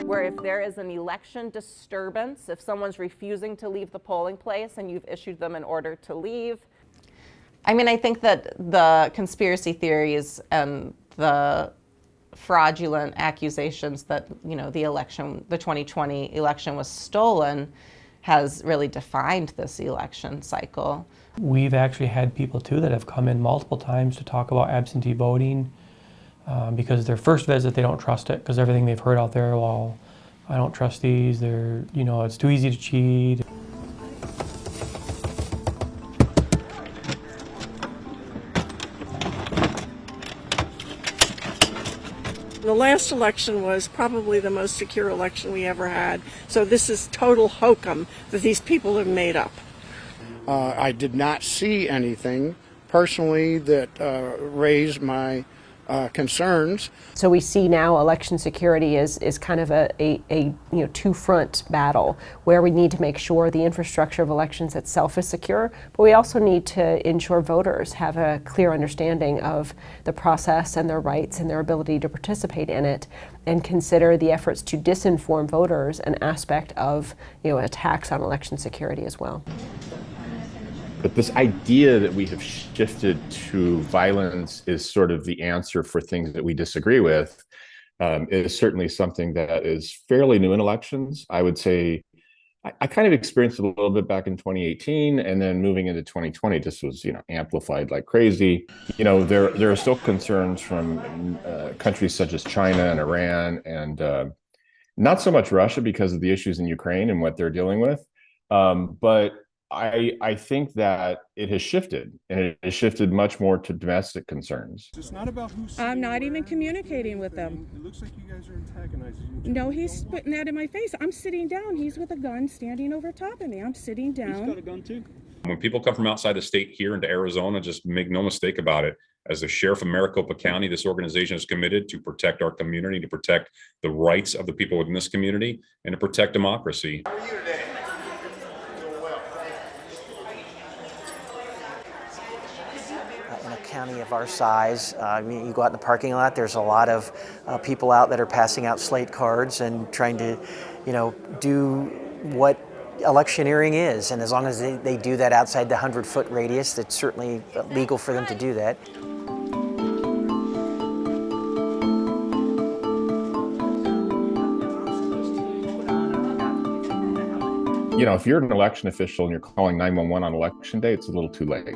Where if there is an election disturbance, if someone's refusing to leave the polling place and you've issued them an order to leave. I mean, I think that the conspiracy theories and the fraudulent accusations that, you know, the 2020 election was stolen has really defined this election cycle. We've actually had people too that have come in multiple times to talk about absentee voting because their first visit they don't trust it because everything they've heard out there, well, I don't trust these, they're, you know, it's too easy to cheat. The last election was probably the most secure election we ever had. So this is total hokum that these people have made up. I did not see anything personally that raised my concerns. So we see now election security is kind of a two-front battle where we need to make sure the infrastructure of elections itself is secure, but we also need to ensure voters have a clear understanding of the process and their rights and their ability to participate in it, and consider the efforts to disinform voters an aspect of, you know, attacks on election security as well. But this idea that we have shifted to violence is sort of the answer for things that we disagree with is certainly something that is fairly new in elections. I would say I kind of experienced it a little bit back in 2018, and then moving into 2020, this was, you know, amplified like crazy. You know, there are still concerns from countries such as China and Iran, and not so much Russia because of the issues in Ukraine and what they're dealing with, but I think that it has shifted, and it has shifted much more to domestic concerns. It's not about who's. I'm not even communicating with them. It looks like you guys are antagonizing. No, he's spitting that in my face. I'm sitting down. He's with a gun standing over top of me. I'm sitting down. He's got a gun too. When people come from outside the state here into Arizona, just make no mistake about it. As the sheriff of Maricopa County, this organization is committed to protect our community, to protect the rights of the people within this community, and to protect democracy. How are you today? In a county of our size, you go out in the parking lot, there's a lot of people out that are passing out slate cards and trying to, you know, do what electioneering is. And as long as they do that outside the 100-foot radius, it's certainly legal for them to do that. You know, if you're an election official and you're calling 911 on election day, it's a little too late.